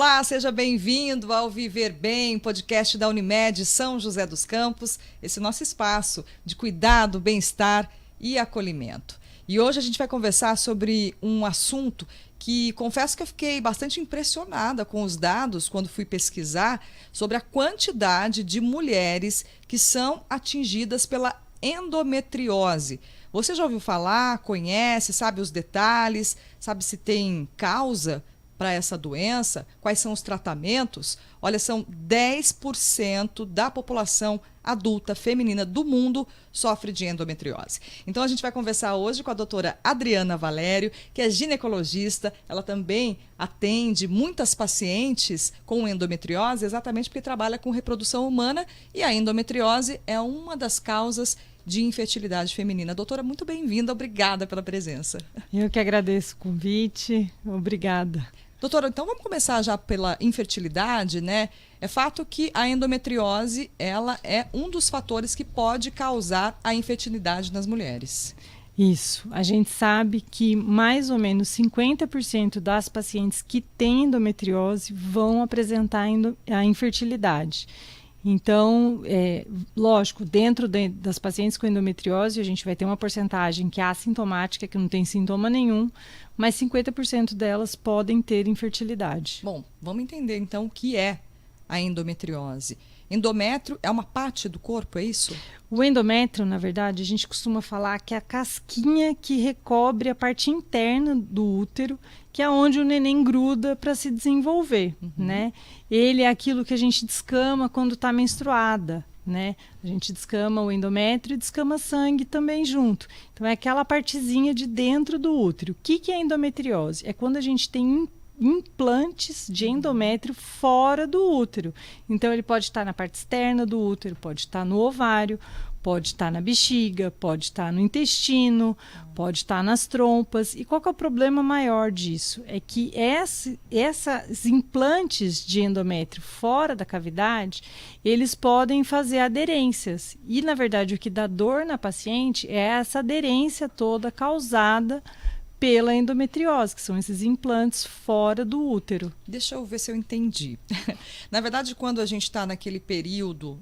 Olá, seja bem-vindo ao Viver Bem, podcast da Unimed São José dos Campos, esse nosso espaço de cuidado, bem-estar e acolhimento. E hoje a gente vai conversar sobre um assunto que confesso que eu fiquei bastante impressionada com os dados quando fui pesquisar sobre a quantidade de mulheres que são atingidas pela endometriose. Você já ouviu falar, conhece, sabe os detalhes, sabe se tem causa para essa doença? Quais são os tratamentos? Olha, são 10% da população adulta feminina do mundo sofre de endometriose. Então a gente vai conversar hoje com a doutora Adriana Valério, que é ginecologista. Ela também atende muitas pacientes com endometriose, exatamente porque trabalha com reprodução humana e a endometriose é uma das causas de infertilidade feminina. Doutora, muito bem-vinda, obrigada pela presença. Eu que agradeço o convite, obrigada. Doutora, então vamos começar já pela infertilidade, né? É fato que a endometriose, ela é um dos fatores que pode causar a infertilidade nas mulheres. Isso, a gente sabe que mais ou menos 50% das pacientes que têm endometriose vão apresentar a infertilidade. Então, lógico, dentro das pacientes com endometriose, a gente vai ter uma porcentagem que é assintomática, que não tem sintoma nenhum, mas 50% delas podem ter infertilidade. Bom, vamos entender então o que é a endometriose. Endométrio é uma parte do corpo, é isso? O endométrio, na verdade, a gente costuma falar que é a casquinha que recobre a parte interna do útero, que é onde o neném gruda para se desenvolver, né? Ele é aquilo que a gente descama quando está menstruada, né? A gente descama o endométrio e descama sangue também junto. Então é aquela partezinha de dentro do útero. O que é endometriose? É quando a gente tem implantes de endométrio fora do útero. Então ele pode estar na parte externa do útero, pode estar no ovário, pode estar na bexiga, pode estar no intestino, pode estar nas trompas. E qual que é o problema maior disso? É que esses implantes de endométrio fora da cavidade, eles podem fazer aderências. E, na verdade, o que dá dor na paciente é essa aderência toda causada pela endometriose, que são esses implantes fora do útero. Deixa eu ver se eu entendi. Na verdade, quando a gente está naquele período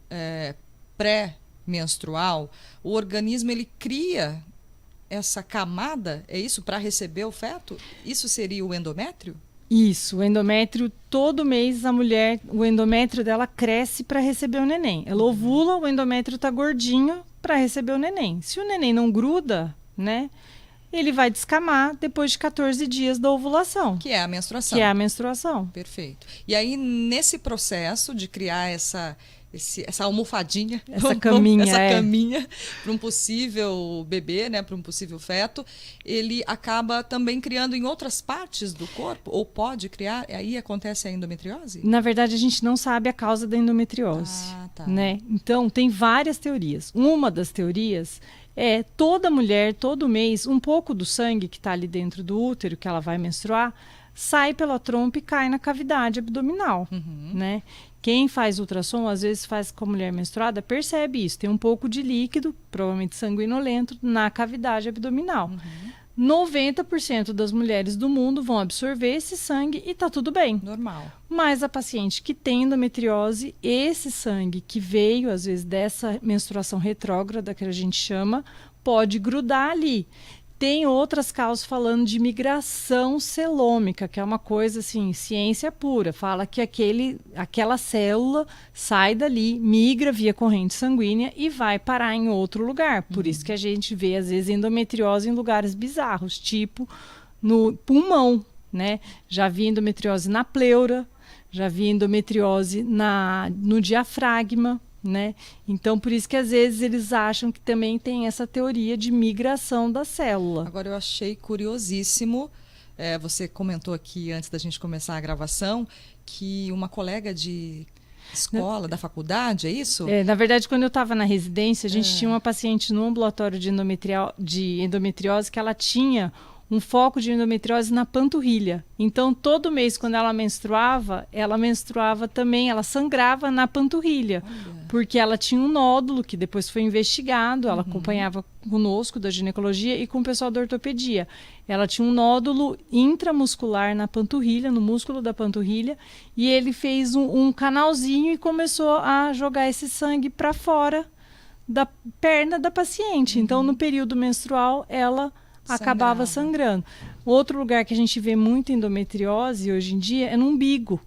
pré-menstrual, o organismo ele cria essa camada, é isso, para receber o feto? Isso seria o endométrio? Isso, o endométrio, todo mês a mulher, o endométrio dela cresce para receber o neném. Ela ovula, o endométrio está gordinho para receber o neném. Se o neném não gruda, né? Ele vai descamar depois de 14 dias da ovulação. Que é a menstruação. Que é a menstruação. Perfeito. E aí, nesse processo de criar essa almofadinha, essa caminha para um possível bebê, né, para um possível feto, ele acaba também criando em outras partes do corpo, ou pode criar, aí acontece a endometriose? Na verdade, a gente não sabe a causa da endometriose. Tá. Né? Então, tem várias teorias. Uma das teorias é toda mulher, todo mês, um pouco do sangue que está ali dentro do útero, que ela vai menstruar, sai pela trompa e cai na cavidade abdominal, né? Quem faz ultrassom, às vezes faz com a mulher menstruada, percebe isso. Tem um pouco de líquido, provavelmente sanguinolento, na cavidade abdominal. 90% das mulheres do mundo vão absorver esse sangue e tá tudo bem. Normal. Mas a paciente que tem endometriose, esse sangue que veio, às vezes, dessa menstruação retrógrada, que a gente chama, pode grudar ali. Tem outras causas falando de migração celômica, que é uma coisa assim, ciência pura. Fala que aquela célula sai dali, migra via corrente sanguínea e vai parar em outro lugar. Por isso que a gente vê, às vezes, endometriose em lugares bizarros, tipo no pulmão, né? Já vi endometriose na pleura, já vi endometriose no diafragma. Né? Então, por isso que às vezes eles acham que também tem essa teoria de migração da célula. Agora, eu achei curiosíssimo, você comentou aqui antes da gente começar a gravação, que uma colega de escola, da faculdade, é isso? Na verdade, quando eu estava na residência, a gente tinha uma paciente no ambulatório de endometriose que ela tinha um foco de endometriose na panturrilha. Então, todo mês, quando ela menstruava também, ela sangrava na panturrilha. Olha. Porque ela tinha um nódulo, que depois foi investigado, ela acompanhava conosco da ginecologia e com o pessoal da ortopedia. Ela tinha um nódulo intramuscular na panturrilha, no músculo da panturrilha, e ele fez um canalzinho e começou a jogar esse sangue para fora da perna da paciente. Então, no período menstrual, ela acabava sangrando. Outro lugar que a gente vê muito endometriose hoje em dia é no umbigo.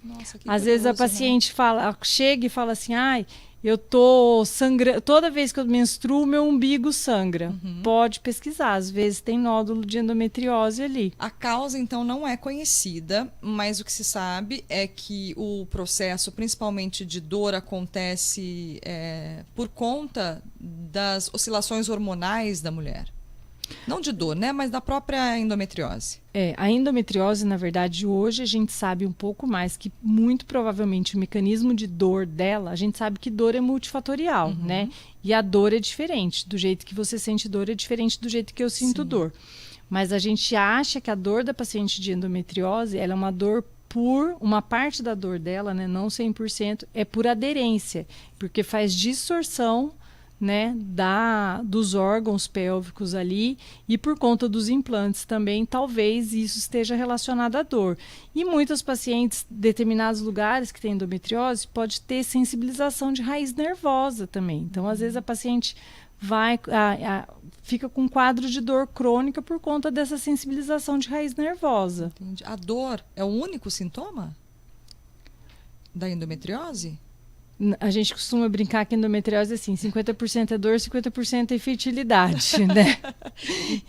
Nossa, que Às vezes a paciente chega e fala assim, eu tô sangrando, toda vez que eu menstruo, meu umbigo sangra. Pode pesquisar, às vezes tem nódulo de endometriose ali. A causa, então, não é conhecida, mas o que se sabe é que o processo, principalmente de dor, acontece por conta das oscilações hormonais da mulher. Não de dor, né? Mas da própria endometriose. A endometriose, na verdade, hoje a gente sabe um pouco mais que muito provavelmente o mecanismo de dor dela, a gente sabe que dor é multifatorial, né? E a dor é diferente. Do jeito que você sente dor é diferente do jeito que eu sinto dor. Mas a gente acha que a dor da paciente de endometriose, ela é uma dor uma parte da dor dela, né? Não 100%, é por aderência, porque faz distorção, né, dos órgãos pélvicos ali, e por conta dos implantes também, talvez isso esteja relacionado à dor. E muitos pacientes, determinados lugares que têm endometriose, pode ter sensibilização de raiz nervosa também. Então, às vezes a paciente fica com um quadro de dor crônica por conta dessa sensibilização de raiz nervosa. Entendi. A dor é o único sintoma da endometriose? A gente costuma brincar que endometriose é assim, 50% é dor, 50% é infertilidade, né?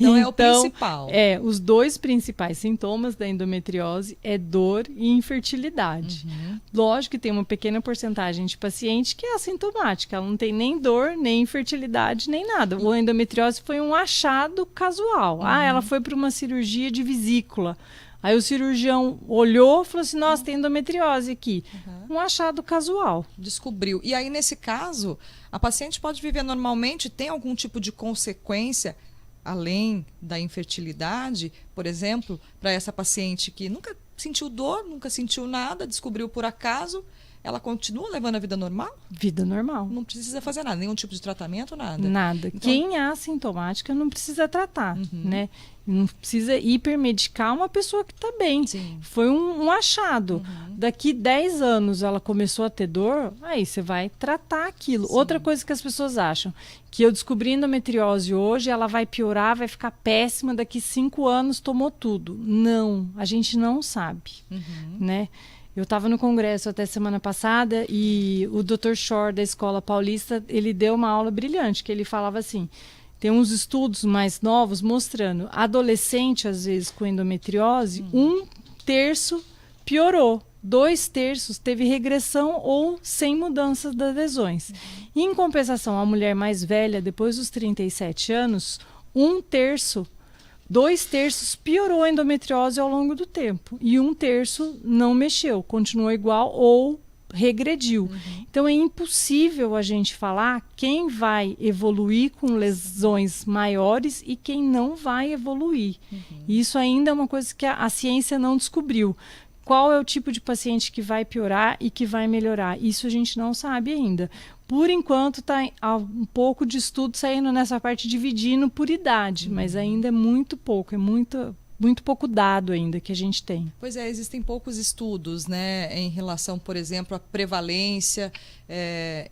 Então é o principal. Os dois principais sintomas da endometriose é dor e infertilidade. Lógico que tem uma pequena porcentagem de paciente que é assintomática, ela não tem nem dor, nem infertilidade, nem nada. A endometriose foi um achado casual. Ela foi para uma cirurgia de vesícula. Aí o cirurgião olhou e falou assim, nossa, tem endometriose aqui. Um achado casual. Descobriu. E aí, nesse caso, a paciente pode viver normalmente? Tem algum tipo de consequência, além da infertilidade, por exemplo, para essa paciente que nunca sentiu dor, nunca sentiu nada, descobriu por acaso, ela continua levando a vida normal? Vida normal. Não precisa fazer nada, nenhum tipo de tratamento, nada? Nada. Então... Quem é assintomática não precisa tratar, né? Não precisa hipermedicar uma pessoa que está bem. Sim. Foi um achado. Daqui 10 anos ela começou a ter dor, aí você vai tratar aquilo. Sim. Outra coisa que as pessoas acham, que eu descobri endometriose hoje, ela vai piorar, vai ficar péssima, daqui 5 anos tomou tudo. Não, a gente não sabe, né? Eu estava no congresso até semana passada e o Dr. Shore da Escola Paulista, ele deu uma aula brilhante, que ele falava assim, tem uns estudos mais novos mostrando, adolescente, às vezes, com endometriose, 1/3 piorou, 2/3 teve regressão ou sem mudanças das lesões. Em compensação, a mulher mais velha, depois dos 37 anos, 1/3, 2/3 piorou a endometriose ao longo do tempo. E 1/3 não mexeu, continuou igual ou regrediu. Então é impossível a gente falar quem vai evoluir com lesões maiores e quem não vai evoluir. Isso ainda é uma coisa que a ciência não descobriu. Qual é o tipo de paciente que vai piorar e que vai melhorar? Isso a gente não sabe ainda. Por enquanto está um pouco de estudo saindo nessa parte, dividindo por idade, mas ainda é muito pouco, é muito pouco dado ainda que a gente tem. Pois é, existem poucos estudos, né, em relação, por exemplo, à prevalência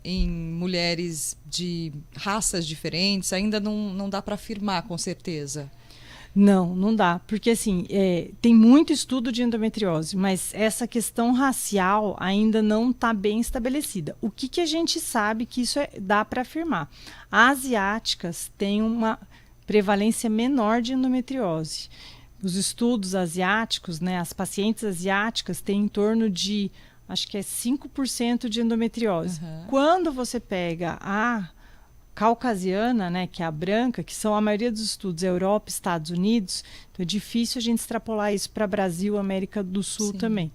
em mulheres de raças diferentes. Ainda não dá para afirmar com certeza. Não dá, porque assim, tem muito estudo de endometriose, mas essa questão racial ainda não está bem estabelecida. O que a gente sabe que isso dá para afirmar? Asiáticas têm uma prevalência menor de endometriose. Os estudos asiáticos, né, as pacientes asiáticas têm em torno de, acho que é 5% de endometriose. Quando você pega a caucasiana, né, que é a branca, que são a maioria dos estudos, Europa, Estados Unidos, então é difícil a gente extrapolar isso para Brasil, América do Sul também.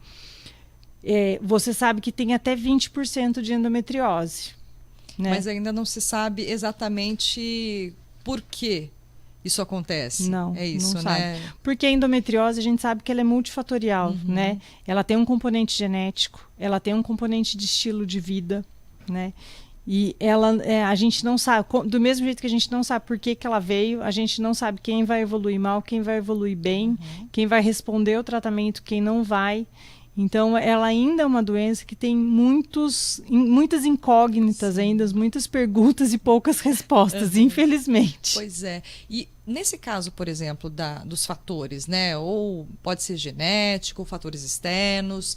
Você sabe que tem até 20% de endometriose. Né? Mas ainda não se sabe exatamente por quê isso acontece? Não, é isso, não né? sabe. Porque a endometriose, a gente sabe que ela é multifatorial, né? Ela tem um componente genético, ela tem um componente de estilo de vida, né? E a gente não sabe, do mesmo jeito que a gente não sabe por que ela veio, a gente não sabe quem vai evoluir mal, quem vai evoluir bem, quem vai responder ao tratamento, quem não vai. Então, ela ainda é uma doença que tem muitas incógnitas ainda, muitas perguntas e poucas respostas, infelizmente. Pois é. E nesse caso, por exemplo, dos fatores, né? Ou pode ser genético, fatores externos.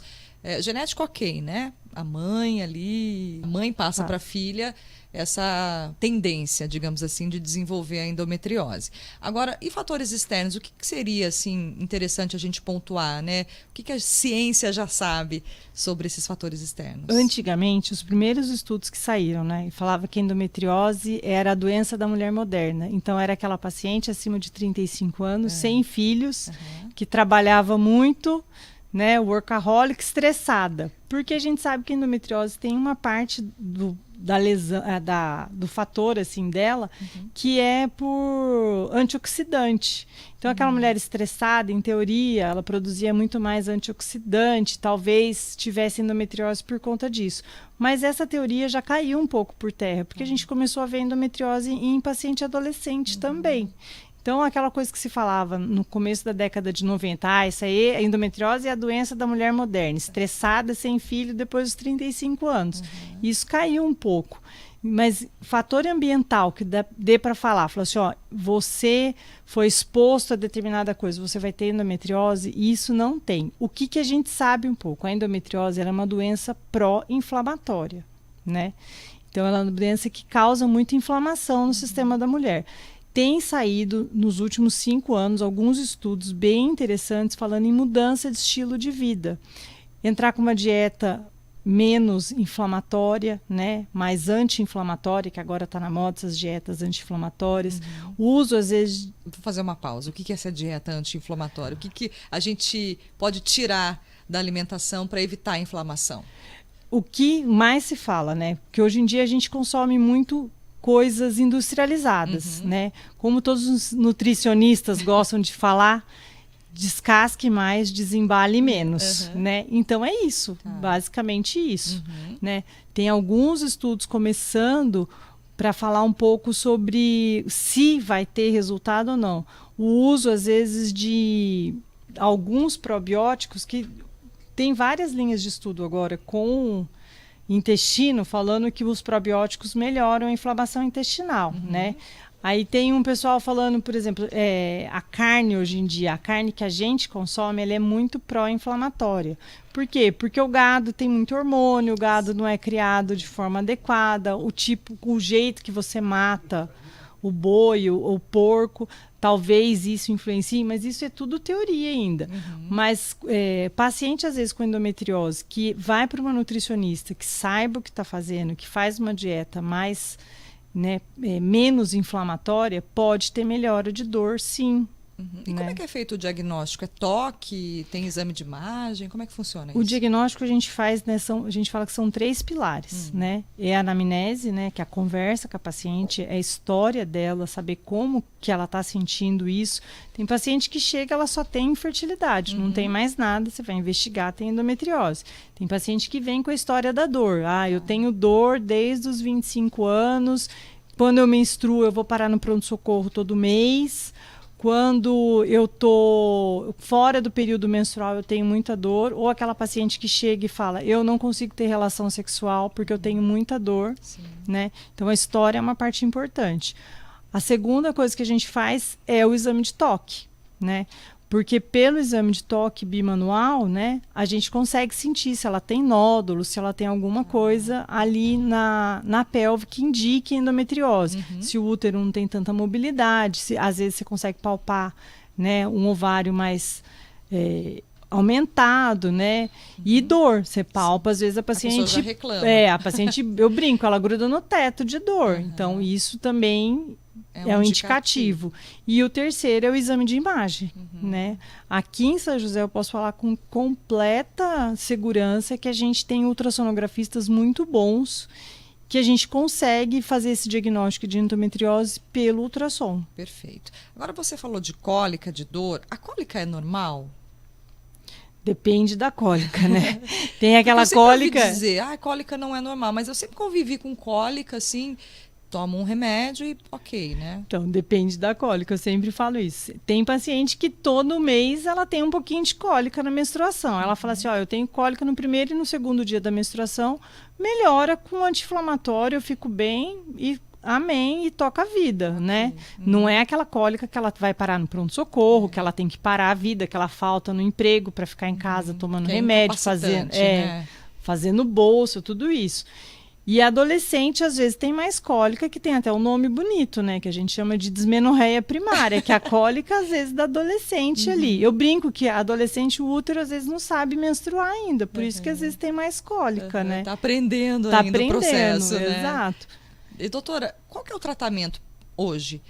Genético, ok, né? A mãe ali, a mãe passa para a filha essa tendência, digamos assim, de desenvolver a endometriose. Agora, e fatores externos? O que seria, assim, interessante a gente pontuar, né? O que a ciência já sabe sobre esses fatores externos? Antigamente, os primeiros estudos que saíram, né? Falava que a endometriose era a doença da mulher moderna. Então, era aquela paciente acima de 35 anos, sem filhos, que trabalhava muito, né, workaholic, estressada. Porque a gente sabe que a endometriose tem uma parte da lesão, do fator assim dela, que é por antioxidante. Então, aquela mulher estressada, em teoria, ela produzia muito mais antioxidante, talvez tivesse endometriose por conta disso. Mas essa teoria já caiu um pouco por terra, porque a gente começou a ver endometriose em paciente adolescente também. Então, aquela coisa que se falava no começo da década de 90, isso aí, a endometriose é a doença da mulher moderna, estressada, sem filho, depois dos 35 anos. Isso caiu um pouco. Mas fator ambiental que dê para falar, falou assim, ó, você foi exposto a determinada coisa, você vai ter endometriose, e isso não tem. O que a gente sabe um pouco? A endometriose ela é uma doença pró-inflamatória, né? Então, ela é uma doença que causa muita inflamação no sistema da mulher. Tem saído, nos últimos 5 anos, alguns estudos bem interessantes falando em mudança de estilo de vida. Entrar com uma dieta menos inflamatória, né? Mais anti-inflamatória, que agora está na moda essas dietas anti-inflamatórias. O uso, às vezes... Vou fazer uma pausa. O que é essa dieta anti-inflamatória? O que a gente pode tirar da alimentação para evitar a inflamação? O que mais se fala, né? Porque hoje em dia a gente consome muito coisas industrializadas, né? Como todos os nutricionistas gostam de falar, descasque mais, desembale menos, né? Então é isso, basicamente isso, né? Tem alguns estudos começando para falar um pouco sobre se vai ter resultado ou não. O uso, às vezes, de alguns probióticos, que tem várias linhas de estudo agora com intestino, falando que os probióticos melhoram a inflamação intestinal, né? Aí tem um pessoal falando, por exemplo, a carne hoje em dia, a carne que a gente consome, ela é muito pró-inflamatória. Por quê? Porque o gado tem muito hormônio, o gado não é criado de forma adequada, o jeito que você mata o boi, o porco, talvez isso influencie, mas isso é tudo teoria ainda. Mas paciente, às vezes, com endometriose, que vai para uma nutricionista, que saiba o que está fazendo, que faz uma dieta mais, né, menos inflamatória, pode ter melhora de dor, sim. E como é que é feito o diagnóstico? É toque? Tem exame de imagem? Como é que funciona isso? O diagnóstico a gente faz, né, a gente fala que são 3 pilares, né? É a anamnese, né, que é a conversa com a paciente, é a história dela, saber como que ela está sentindo isso. Tem paciente que chega, ela só tem infertilidade, não tem mais nada, você vai investigar, tem endometriose. Tem paciente que vem com a história da dor. Eu tenho dor desde os 25 anos, quando eu menstruo eu vou parar no pronto-socorro todo mês. Quando eu tô fora do período menstrual, eu tenho muita dor. Ou aquela paciente que chega e fala, eu não consigo ter relação sexual porque eu tenho muita dor, né? Então, a história é uma parte importante. A segunda coisa que a gente faz é o exame de toque, né? Porque pelo exame de toque bimanual, né, a gente consegue sentir se ela tem nódulo, se ela tem alguma coisa ali na pelve que indique endometriose. Se o útero não tem tanta mobilidade, às vezes você consegue palpar, né, um ovário mais aumentado, né? E dor, você palpa, às vezes a paciente... A pessoa já reclama. A paciente, eu brinco, ela gruda no teto de dor. Então, isso também... É um indicativo. E o terceiro é o exame de imagem, né? Aqui em São José eu posso falar com completa segurança que a gente tem ultrassonografistas muito bons que a gente consegue fazer esse diagnóstico de endometriose pelo ultrassom. Perfeito. Agora você falou de cólica, de dor. A cólica é normal? Depende da cólica, né? Tem aquela eu sempre cólica... ouvi dizer, cólica não é normal, mas eu sempre convivi com cólica, assim, tomo um remédio e ok, né? Então, depende da cólica, eu sempre falo isso. Tem paciente que todo mês ela tem um pouquinho de cólica na menstruação. Ela fala assim, eu tenho cólica no primeiro e no segundo dia da menstruação, melhora com anti-inflamatório, eu fico bem e amém, e toca a vida, né? Não é aquela cólica que ela vai parar no pronto-socorro, que ela tem que parar a vida, que ela falta no emprego para ficar em casa tomando remédio, fazendo bolsa, tudo isso. E adolescente, às vezes, tem mais cólica, que tem até um nome bonito, né? Que a gente chama de dismenorreia primária, que é a cólica, às vezes, da adolescente ali. Eu brinco que a adolescente, o útero, às vezes, não sabe menstruar ainda. Por isso que, às vezes, tem mais cólica, né? Tá aprendendo ainda o processo, né? Exato. E, doutora, qual que é o tratamento hoje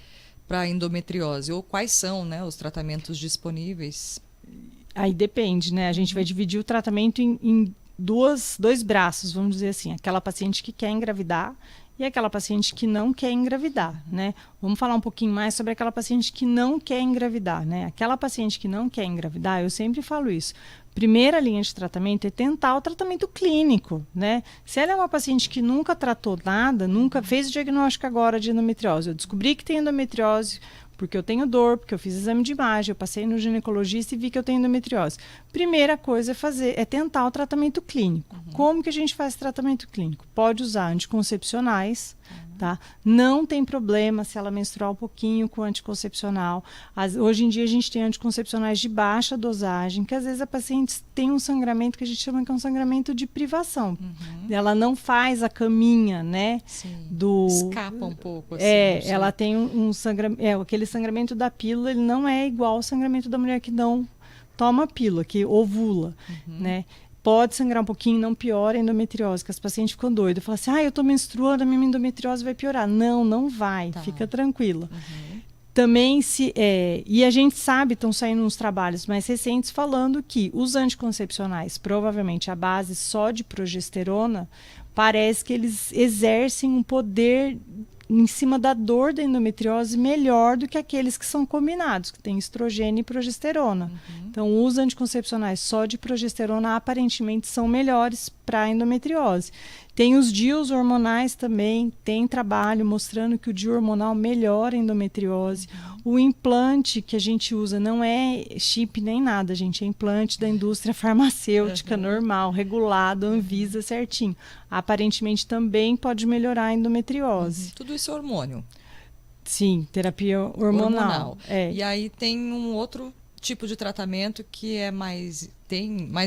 para endometriose? Ou quais são, né, os tratamentos disponíveis? Aí depende, né? A gente vai dividir o tratamento em dois braços, vamos dizer assim. Aquela paciente que quer engravidar e aquela paciente que não quer engravidar, né? Vamos falar um pouquinho mais sobre aquela paciente que não quer engravidar, né? Aquela paciente que não quer engravidar, eu sempre falo isso. Primeira linha de tratamento é tentar o tratamento clínico, né? Se ela é uma paciente que nunca tratou nada, nunca fez o diagnóstico agora de endometriose, eu descobri que tem endometriose porque eu tenho dor, porque eu fiz exame de imagem, eu passei no ginecologista e vi que eu tenho endometriose. Primeira coisa é tentar o tratamento clínico. Como que a gente faz tratamento clínico? Pode usar anticoncepcionais, tá? Não tem problema se ela menstruar um pouquinho com anticoncepcional. Hoje em dia a gente tem anticoncepcionais de baixa dosagem, que às vezes a paciente tem um sangramento que a gente chama que é um sangramento de privação. Ela não faz a caminha, né? Sim. Escapa um pouco. Assim, ela tem um sangramento, aquele sangramento da pílula, ele não é igual ao sangramento da mulher que não toma pílula, que ovula, né? Pode sangrar um pouquinho, não piora a endometriose, que as pacientes ficam doidas. Falam assim, eu tô menstruando, a minha endometriose vai piorar. Não, não vai, fica tranquila. Também e a gente sabe, estão saindo uns trabalhos mais recentes falando que os anticoncepcionais, provavelmente a base só de progesterona, parece que eles exercem um poder em cima da dor da endometriose melhor do que aqueles que são combinados, que tem estrogênio e progesterona. Então, os anticoncepcionais só de progesterona aparentemente são melhores para a endometriose. Tem os DIUs hormonais também, tem trabalho mostrando que o DIU hormonal melhora a endometriose. O implante que a gente usa não é chip nem nada, gente, é implante da indústria farmacêutica normal, regulado, Anvisa certinho. Aparentemente também pode melhorar a endometriose. Tudo isso é hormônio? Sim, terapia hormonal. E aí tem um outro tipo de tratamento que é mais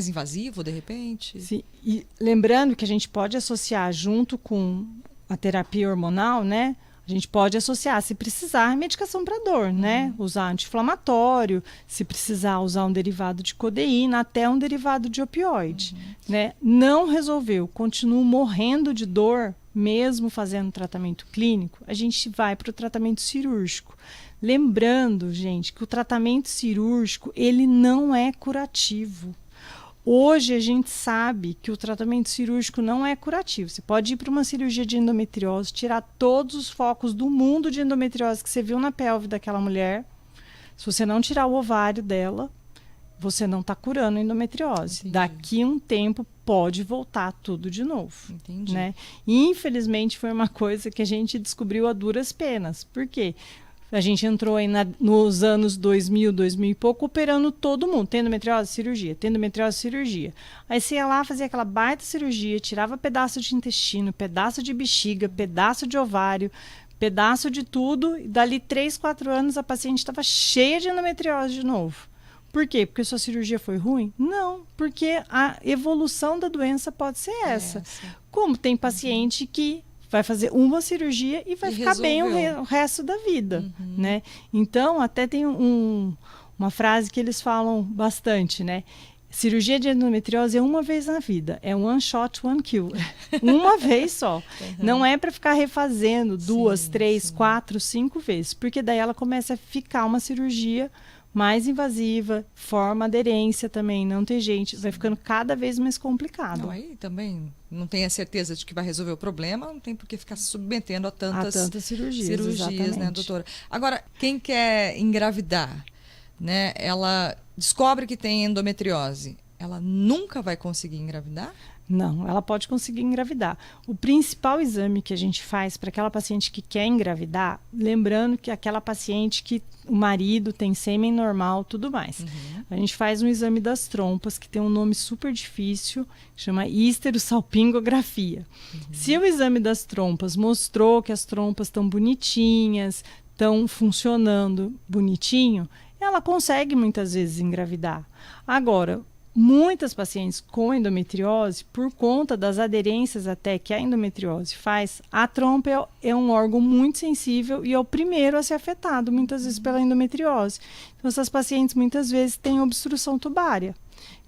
invasivo, de repente? Sim. E lembrando que a gente pode associar junto com a terapia hormonal, né? A gente pode associar, se precisar, medicação para dor, né? Usar anti-inflamatório, se precisar usar um derivado de codeína, até um derivado de opioide, né? Não resolveu, continuo morrendo de dor, mesmo fazendo tratamento clínico, a gente vai para o tratamento cirúrgico. Lembrando, gente, que o tratamento cirúrgico, ele não é curativo. Hoje a gente sabe que o tratamento cirúrgico não é curativo. Você pode ir para uma cirurgia de endometriose, tirar todos os focos do mundo de endometriose que você viu na pelve daquela mulher. Se você não tirar o ovário dela, você não está curando a endometriose. Entendi. Daqui a um tempo pode voltar tudo de novo. Entendi. Né? E infelizmente foi uma coisa que a gente descobriu a duras penas. Por quê? A gente entrou aí nos anos 2000 e pouco, operando todo mundo. Tem endometriose, cirurgia. Tem endometriose, cirurgia. Aí você ia lá, fazia aquela baita cirurgia, tirava pedaço de intestino, pedaço de bexiga, pedaço de ovário, pedaço de tudo. E dali 3, 4 anos a paciente estava cheia de endometriose de novo. Por quê? Porque sua cirurgia foi ruim? Não, porque a evolução da doença pode ser essa. Como tem paciente que vai fazer uma cirurgia e vai ficar bem o resto da vida, né? Então, até tem uma frase que eles falam bastante, né? Cirurgia de endometriose é uma vez na vida, é one shot, one kill. Uma vez só. Não é para ficar refazendo 2, 3, 4, 5 vezes, porque daí ela começa a ficar uma cirurgia mais invasiva, forma aderência também, não tem jeito, vai ficando cada vez mais complicado. Não, aí também não tem a certeza de que vai resolver o problema, não tem por que ficar se submetendo a tantas cirurgias, né, doutora? Agora, quem quer engravidar, né, ela descobre que tem endometriose, ela nunca vai conseguir engravidar? Não, ela pode conseguir engravidar. O principal exame que a gente faz para aquela paciente que quer engravidar, lembrando que aquela paciente que o marido tem sêmen normal, tudo mais. A gente faz um exame das trompas, que tem um nome super difícil, chama histerosalpingografia. Se o exame das trompas mostrou que as trompas estão bonitinhas, estão funcionando bonitinho, ela consegue muitas vezes engravidar. Agora, muitas pacientes com endometriose, por conta das aderências até que a endometriose faz, a trompa é um órgão muito sensível e é o primeiro a ser afetado, muitas vezes pela endometriose. Então, essas pacientes muitas vezes têm obstrução tubária,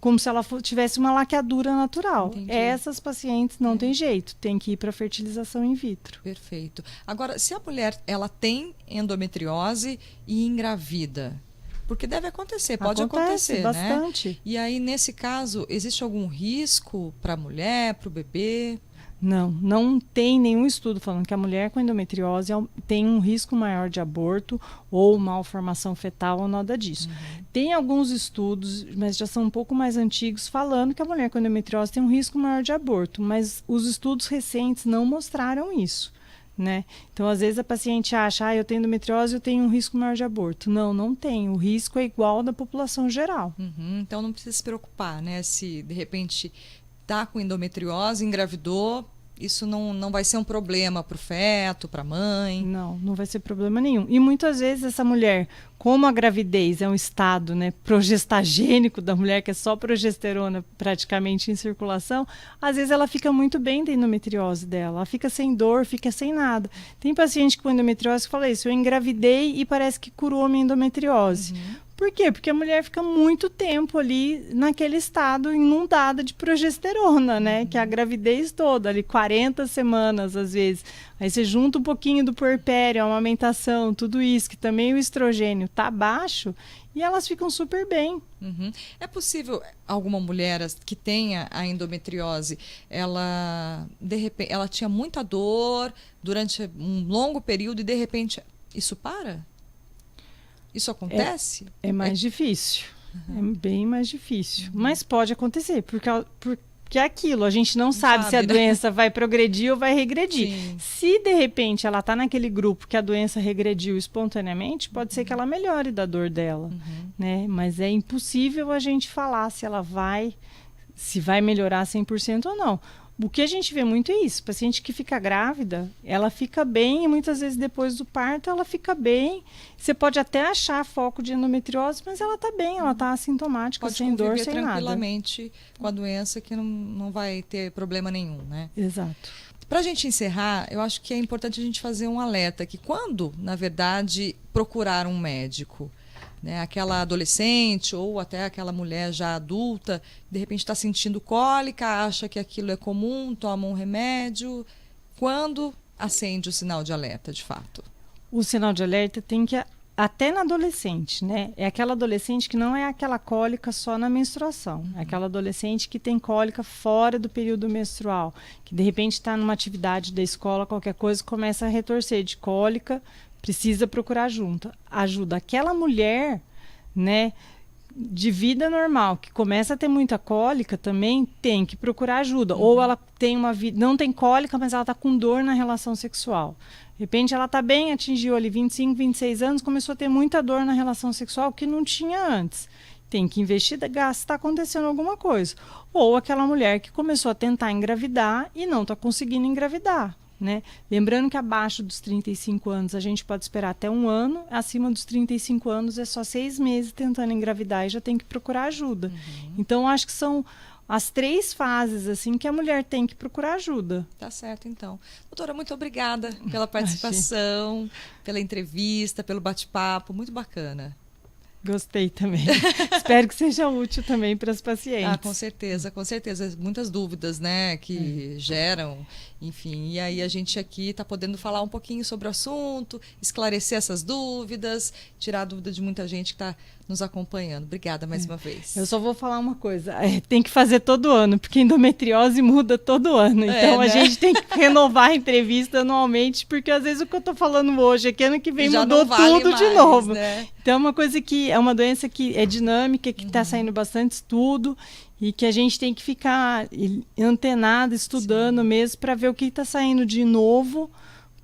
como se ela tivesse uma laqueadura natural. Entendi. Essas pacientes não tem jeito, tem que ir para fertilização in vitro. Perfeito. Agora, se a mulher ela tem endometriose e engravida, porque deve acontecer, pode acontecer, bastante. Né? E aí, nesse caso, existe algum risco para a mulher, para o bebê? Não tem nenhum estudo falando que a mulher com endometriose tem um risco maior de aborto ou malformação fetal ou nada disso. Tem alguns estudos, mas já são um pouco mais antigos, falando que a mulher com endometriose tem um risco maior de aborto, mas os estudos recentes não mostraram isso. Né? Então, às vezes a paciente acha, eu tenho endometriose, eu tenho um risco maior de aborto. Não tem. O risco é igual ao da população geral. Então, não precisa se preocupar, né? Se, de repente, está com endometriose, engravidou, isso não vai ser um problema para o feto, para a mãe? Não vai ser problema nenhum. E muitas vezes essa mulher, como a gravidez é um estado, né, progestagênico da mulher, que é só progesterona praticamente em circulação, às vezes ela fica muito bem da endometriose dela. Ela fica sem dor, fica sem nada. Tem paciente com endometriose que fala isso, eu engravidei e parece que curou a minha endometriose. Por quê? Porque a mulher fica muito tempo ali naquele estado inundada de progesterona, né? Que é a gravidez toda, ali 40 semanas às vezes. Aí você junta um pouquinho do puerpério, a amamentação, tudo isso, que também o estrogênio tá baixo, e elas ficam super bem. É possível alguma mulher que tenha a endometriose, ela de repente, ela tinha muita dor durante um longo período e de repente isso para? Isso acontece? É mais difícil. É bem mais difícil. Mas pode acontecer, porque é aquilo, a gente não sabe se a doença vai progredir ou vai regredir. Sim. Se, de repente, ela está naquele grupo que a doença regrediu espontaneamente, pode ser que ela melhore da dor dela. Né? Mas é impossível a gente falar se vai melhorar 100% ou não. O que a gente vê muito é isso, paciente que fica grávida, ela fica bem e muitas vezes depois do parto ela fica bem. Você pode até achar foco de endometriose, mas ela está bem, ela está assintomática, sem dor, sem nada. Tranquilamente com a doença que não vai ter problema nenhum, né? Exato. Para a gente encerrar, eu acho que é importante a gente fazer um alerta que quando, na verdade, procurar um médico, né, aquela adolescente ou até aquela mulher já adulta, de repente está sentindo cólica, acha que aquilo é comum, toma um remédio. Quando acende o sinal de alerta, de fato? O sinal de alerta tem que, até na adolescente, né? É aquela adolescente que não é aquela cólica só na menstruação. É aquela adolescente que tem cólica fora do período menstrual, que de repente está numa atividade da escola, qualquer coisa, começa a retorcer de cólica, precisa procurar ajuda. Aquela mulher, né, de vida normal, que começa a ter muita cólica, também tem que procurar ajuda. Ou ela tem uma vida, não tem cólica, mas ela está com dor na relação sexual. De repente ela está bem, atingiu ali 25, 26 anos, começou a ter muita dor na relação sexual que não tinha antes. Tem que investigar se está acontecendo alguma coisa. Ou aquela mulher que começou a tentar engravidar e não está conseguindo engravidar. Né? Lembrando que abaixo dos 35 anos a gente pode esperar até um ano, acima dos 35 anos é só 6 meses tentando engravidar e já tem que procurar ajuda. Então, acho que são as 3 fases assim que a mulher tem que procurar ajuda. Tá certo, então. Doutora, muito obrigada pela participação, pela entrevista, pelo bate-papo, muito bacana. Gostei também. Espero que seja útil também para as pacientes. Ah, com certeza, com certeza. Muitas dúvidas, né, que geram, enfim. E aí a gente aqui está podendo falar um pouquinho sobre o assunto, esclarecer essas dúvidas, tirar a dúvida de muita gente que está nos acompanhando. Obrigada mais uma vez. Eu só vou falar uma coisa, tem que fazer todo ano, porque endometriose muda todo ano. Então né? A gente tem que renovar a entrevista anualmente, porque às vezes o que eu estou falando hoje aqui, ano que vem já mudou vale tudo mais, de novo. Né? Então é uma coisa que é uma doença que é dinâmica, que está saindo bastante estudo e que a gente tem que ficar antenado, estudando mesmo para ver o que está saindo de novo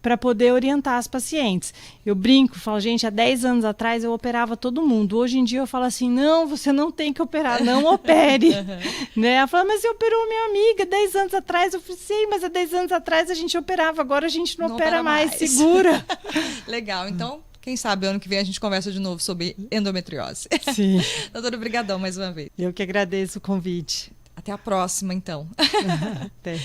para poder orientar as pacientes. Eu brinco, falo, gente, há 10 anos atrás eu operava todo mundo. Hoje em dia eu falo assim, não, você não tem que operar, não opere. Né? Ela fala, mas você operou minha amiga 10 anos atrás. Eu falei, sim, mas há 10 anos atrás a gente operava, agora a gente não opera mais, segura. Legal, então, quem sabe ano que vem a gente conversa de novo sobre endometriose. Sim. Doutora, obrigadão mais uma vez. Eu que agradeço o convite. Até a próxima, então. Até.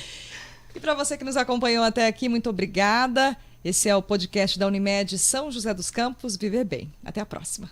E para você que nos acompanhou até aqui, muito obrigada. Esse é o podcast da Unimed São José dos Campos, Viver Bem. Até a próxima.